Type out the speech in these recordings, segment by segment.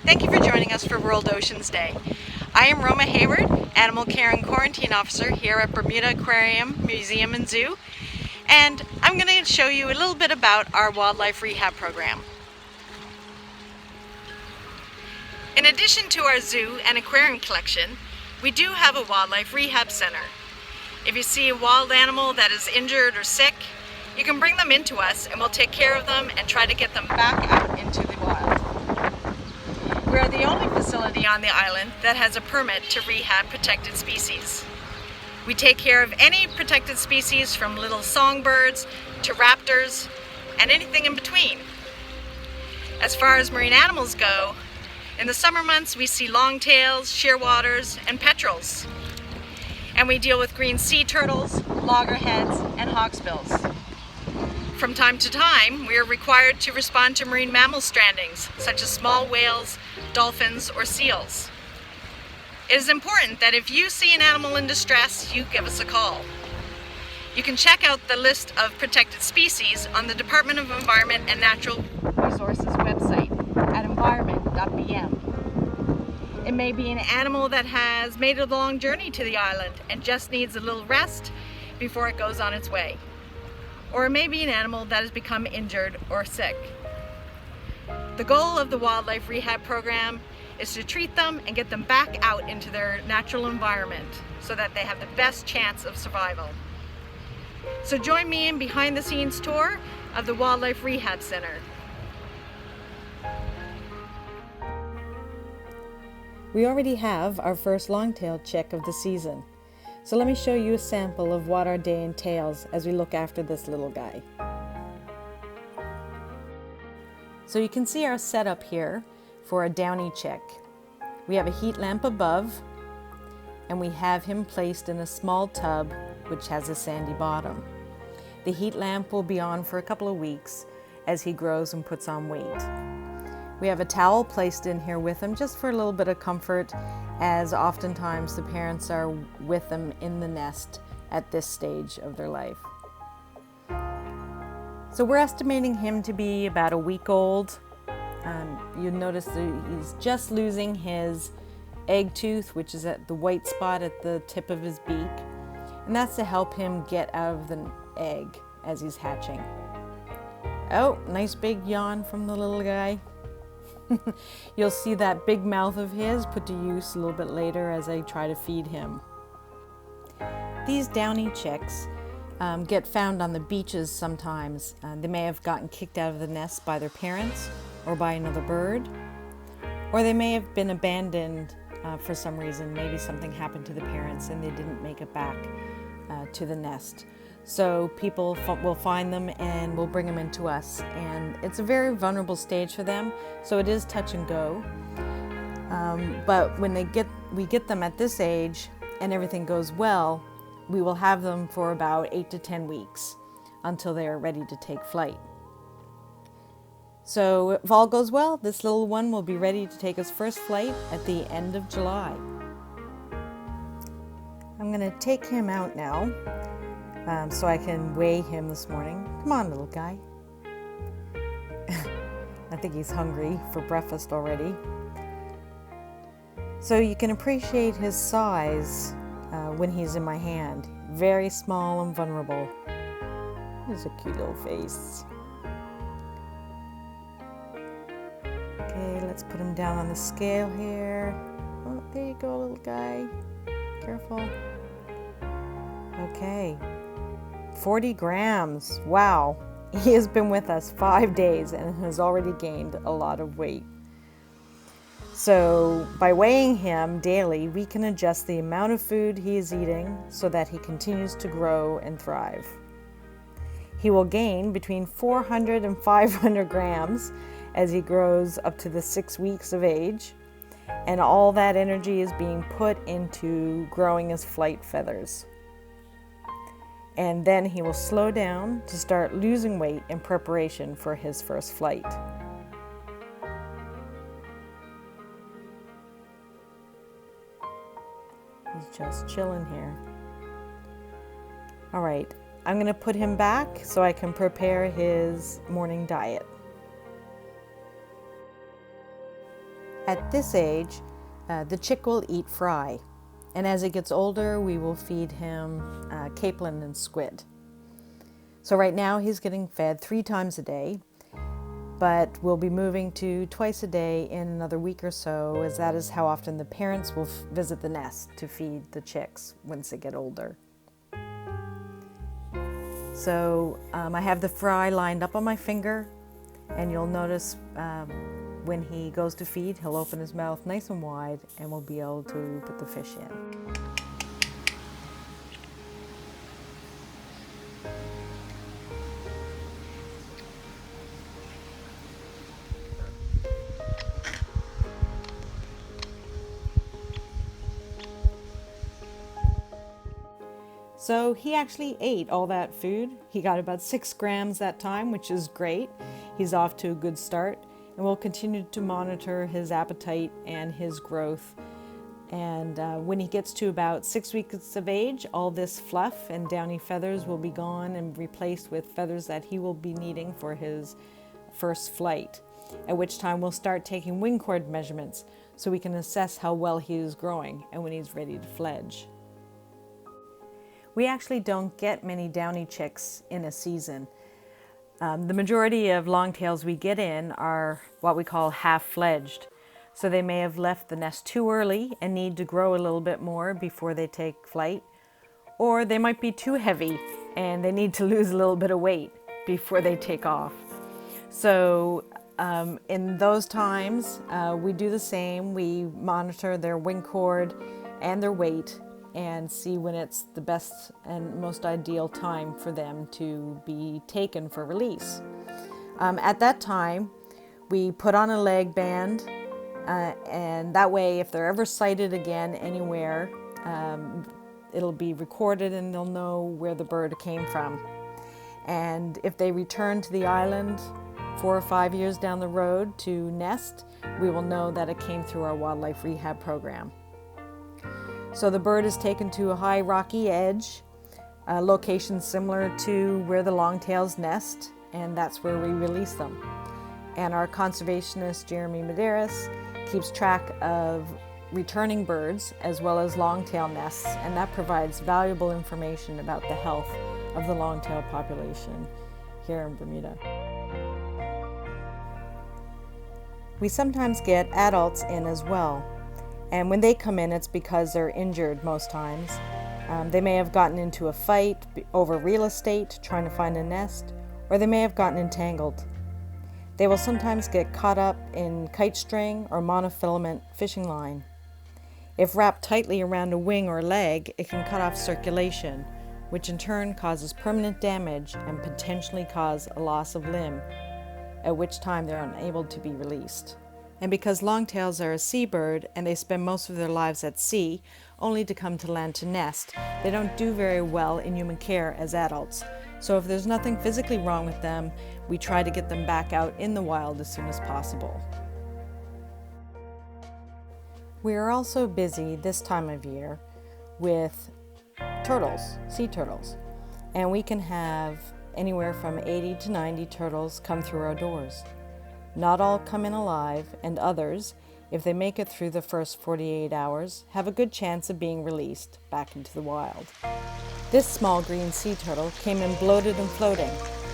Thank you for joining us for World Oceans Day. I am Roma Hayward, Animal Care and Quarantine Officer here at Bermuda Aquarium, Museum and Zoo, and I'm going to show you a little bit about our wildlife rehab program. In addition to our zoo and aquarium collection, we do have a wildlife rehab center. If you see a wild animal that is injured or sick, you can bring them into us and we'll take care of them and try to get them back out into the wild. We are the only facility on the island that has a permit to rehab protected species. We take care of any protected species from little songbirds to raptors and anything in between. As far as marine animals go, in the summer months we see longtails, shearwaters, and petrels. And we deal with green sea turtles, loggerheads, and hawksbills. From time to time, we are required to respond to marine mammal strandings, such as small whales, dolphins, or seals. It is important that if you see an animal in distress, you give us a call. You can check out the list of protected species on the Department of Environment and Natural Resources website at environment.bm. It may be an animal that has made a long journey to the island and just needs a little rest before it goes on its way. Or it may be an animal that has become injured or sick. The goal of the wildlife rehab program is to treat them and get them back out into their natural environment so that they have the best chance of survival. So join me in behind the scenes tour of the Wildlife Rehab Center. We already have our first long-tailed chick of the season. So let me show you a sample of what our day entails as we look after this little guy. So you can see our setup here for a downy chick. We have a heat lamp above, and we have him placed in a small tub which has a sandy bottom. The heat lamp will be on for a couple of weeks as he grows and puts on weight. We have a towel placed in here with him just for a little bit of comfort, as oftentimes the parents are with them in the nest at this stage of their life. So we're estimating him to be about a week old. You'll notice that he's just losing his egg tooth, which is at the white spot at the tip of his beak. And that's to help him get out of the egg as he's hatching. Oh, nice big yawn from the little guy. You'll see that big mouth of his put to use a little bit later as I try to feed him. These downy chicks get found on the beaches sometimes. They may have gotten kicked out of the nest by their parents or by another bird, or they may have been abandoned for some reason. Maybe something happened to the parents and they didn't make it back to the nest. So people will find them and will bring them into us, and it's a very vulnerable stage for them, so it is touch and go. But when we get them at this age and everything goes well, we will have them for about 8 to 10 weeks until they are ready to take flight. So if all goes well, this little one will be ready to take his first flight at the end of July. I'm going to take him out now. So I can weigh him this morning. Come on, little guy. I think he's hungry for breakfast already. So you can appreciate his size when he's in my hand. Very small and vulnerable. There's a cute little face. Okay, let's put him down on the scale here. Oh, there you go, little guy. Careful. Okay. 40 grams. Wow. He has been with us 5 days and has already gained a lot of weight. So by weighing him daily, we can adjust the amount of food he is eating so that he continues to grow and thrive. He will gain between 400 and 500 grams as he grows up to the 6 weeks of age, and all that energy is being put into growing his flight feathers. And then he will slow down to start losing weight in preparation for his first flight. He's just chilling here. All right, I'm going to put him back so I can prepare his morning diet. At this age, the chick will eat fry, and as he gets older, we will feed him capelin and squid. So right now he's getting fed 3 times a day, but we'll be moving to twice a day in another week or so, as that is how often the parents will visit the nest to feed the chicks once they get older. So I have the fry lined up on my finger, and you'll notice when he goes to feed, he'll open his mouth nice and wide, and we'll be able to put the fish in. So he actually ate all that food. He got about 6 grams that time, which is great. He's off to a good start, and we'll continue to monitor his appetite and his growth. And when he gets to about 6 weeks of age, all this fluff and downy feathers will be gone and replaced with feathers that he will be needing for his first flight, at which time we'll start taking wing cord measurements so we can assess how well he is growing and when he's ready to fledge. We actually don't get many downy chicks in a season. The majority of longtails we get in are what we call half-fledged. So they may have left the nest too early and need to grow a little bit more before they take flight. Or they might be too heavy and they need to lose a little bit of weight before they take off. So in those times, we do the same. We monitor their wing cord and their weight and see when it's the best and most ideal time for them to be taken for release. At that time, we put on a leg band, and that way if they're ever sighted again anywhere, it'll be recorded and they'll know where the bird came from. And if they return to the island 4 or 5 years down the road to nest, we will know that it came through our wildlife rehab program. So the bird is taken to a high rocky edge, a location similar to where the longtails nest, and that's where we release them. And our conservationist, Jeremy Medeiros, keeps track of returning birds as well as longtail nests, and that provides valuable information about the health of the longtail population here in Bermuda. We sometimes get adults in as well. And when they come in, it's because they're injured most times. They may have gotten into a fight over real estate trying to find a nest, or they may have gotten entangled. They will sometimes get caught up in kite string or monofilament fishing line. If wrapped tightly around a wing or leg, it can cut off circulation, which in turn causes permanent damage and potentially cause a loss of limb, at which time they're unable to be released. And because longtails are a seabird and they spend most of their lives at sea, only to come to land to nest, they don't do very well in human care as adults. So if there's nothing physically wrong with them, we try to get them back out in the wild as soon as possible. We are also busy this time of year with turtles, sea turtles, and we can have anywhere from 80 to 90 turtles come through our doors. Not all come in alive, and others, if they make it through the first 48 hours, have a good chance of being released back into the wild. This small green sea turtle came in bloated and floating.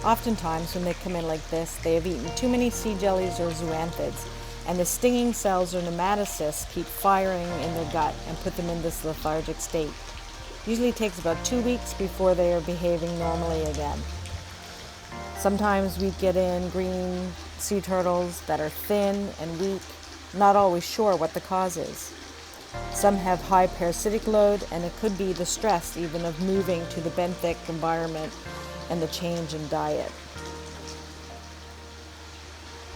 Oftentimes when they come in like this, they have eaten too many sea jellies or zoanthids, and the stinging cells or nematocysts keep firing in their gut and put them in this lethargic state. Usually takes about 2 weeks before they are behaving normally again. Sometimes we get in green sea turtles that are thin and weak, not always sure what the cause is. Some have high parasitic load, and it could be the stress even of moving to the benthic environment and the change in diet.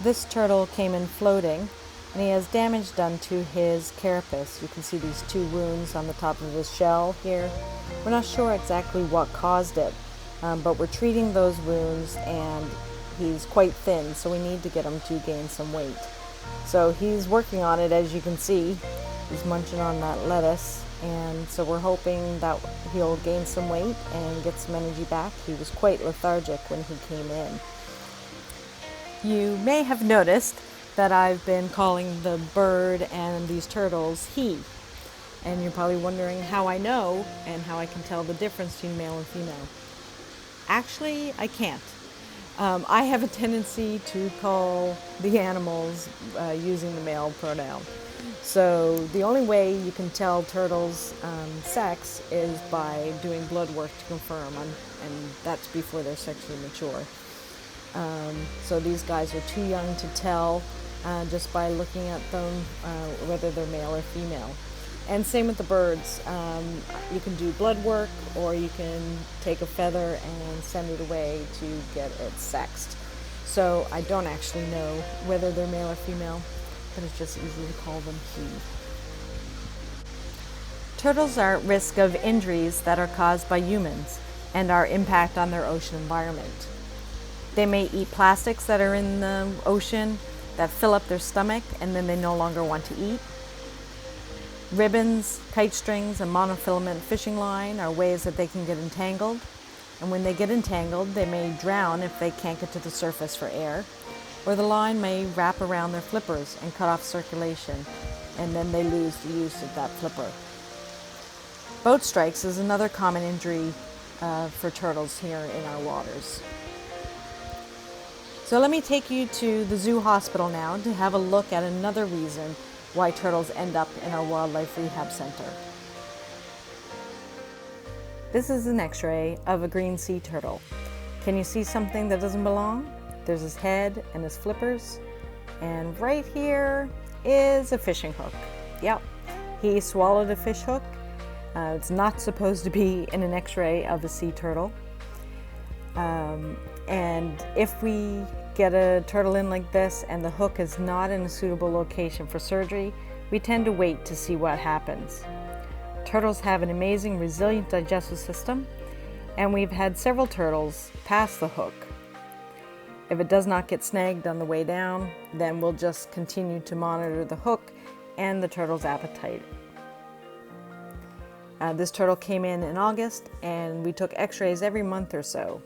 This turtle came in floating, and he has damage done to his carapace. You can see these 2 wounds on the top of his shell here. We're not sure exactly what caused it, but we're treating those wounds, and he's quite thin, so we need to get him to gain some weight. So he's working on it, as you can see. He's munching on that lettuce, and so we're hoping that he'll gain some weight and get some energy back. He was quite lethargic when he came in. You may have noticed that I've been calling the bird and these turtles he. And you're probably wondering how I know and how I can tell the difference between male and female. Actually, I can't. I have a tendency to call the animals using the male pronoun. So the only way you can tell turtles' sex is by doing blood work to confirm, and that's before they're sexually mature. So these guys are too young to tell just by looking at them whether they're male or female. And same with the birds. You can do blood work, or you can take a feather and send it away to get it sexed. So I don't actually know whether they're male or female, but it's just easy to call them he. Turtles are at risk of injuries that are caused by humans and our impact on their ocean environment. They may eat plastics that are in the ocean that fill up their stomach, and then they no longer want to eat. Ribbons, kite strings, and monofilament fishing line are ways that they can get entangled. And when they get entangled, they may drown if they can't get to the surface for air. Or the line may wrap around their flippers and cut off circulation, and then they lose the use of that flipper. Boat strikes is another common injury for turtles here in our waters. So let me take you to the zoo hospital now to have a look at another reason why turtles end up in our wildlife rehab center. This is an x-ray of a green sea turtle. Can you see something that doesn't belong? There's his head and his flippers, and right here is a fishing hook. Yep, he swallowed a fish hook. It's not supposed to be in an x-ray of a sea turtle. And if we get a turtle in like this and the hook is not in a suitable location for surgery, we tend to wait to see what happens. Turtles have an amazing resilient digestive system, and we've had several turtles pass the hook. If it does not get snagged on the way down, then we'll just continue to monitor the hook and the turtle's appetite. This turtle came in August, and we took x-rays every month or so.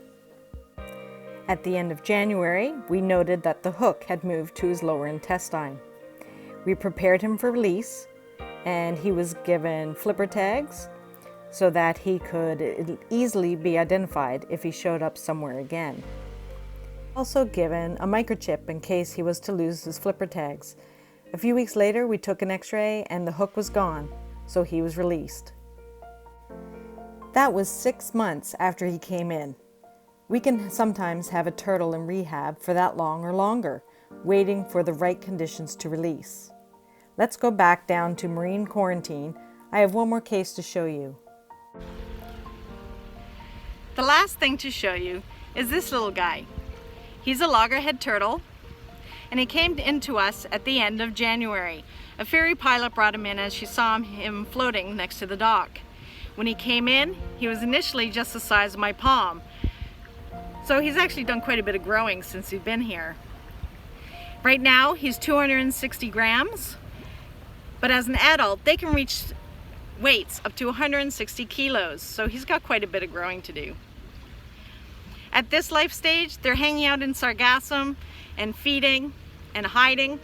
At the end of January, we noted that the hook had moved to his lower intestine. We prepared him for release, and he was given flipper tags so that he could easily be identified if he showed up somewhere again. Also given a microchip in case he was to lose his flipper tags. A few weeks later, we took an x-ray and the hook was gone, so he was released. That was 6 months after he came in. We can sometimes have a turtle in rehab for that long or longer, waiting for the right conditions to release. Let's go back down to marine quarantine. I have one more case to show you. The last thing to show you is this little guy. He's a loggerhead turtle, and he came into us at the end of January. A ferry pilot brought him in as she saw him floating next to the dock. When he came in, he was initially just the size of my palm. So he's actually done quite a bit of growing since he's been here. Right now, he's 260 grams, but as an adult, they can reach weights up to 160 kilos, so he's got quite a bit of growing to do. At this life stage, they're hanging out in sargassum and feeding and hiding,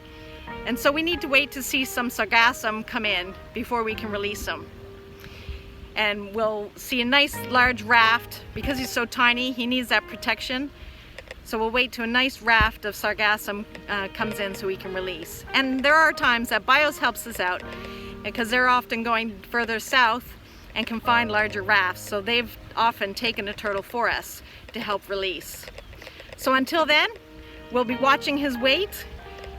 and so we need to wait to see some sargassum come in before we can release them. And we'll see a nice large raft. Because he's so tiny, he needs that protection. So we'll wait till a nice raft of sargassum comes in so we can release. And there are times that BIOS helps us out because they're often going further south and can find larger rafts. So they've often taken a turtle for us to help release. So until then, we'll be watching his weight.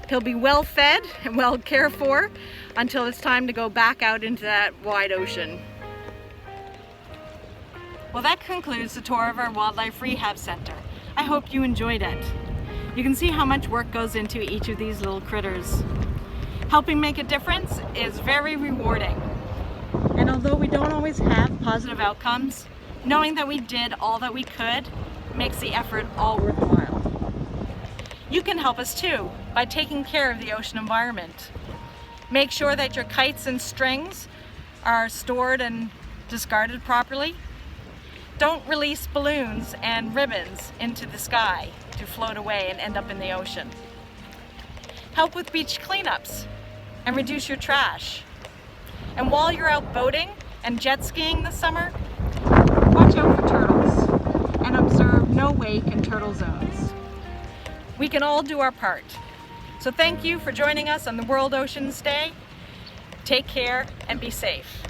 He'll be well fed and well cared for until it's time to go back out into that wide ocean. Well, that concludes the tour of our wildlife rehab center. I hope you enjoyed it. You can see how much work goes into each of these little critters. Helping make a difference is very rewarding. And although we don't always have positive outcomes, knowing that we did all that we could makes the effort all worthwhile. You can help us too by taking care of the ocean environment. Make sure that your kites and strings are stored and discarded properly. Don't release balloons and ribbons into the sky to float away and end up in the ocean. help with beach cleanups, and reduce your trash. And while you're out boating and jet skiing this summer, watch out for turtles and observe no wake in turtle zones. We can all do our part. So thank you for joining us on the World Oceans Day. Take care and be safe.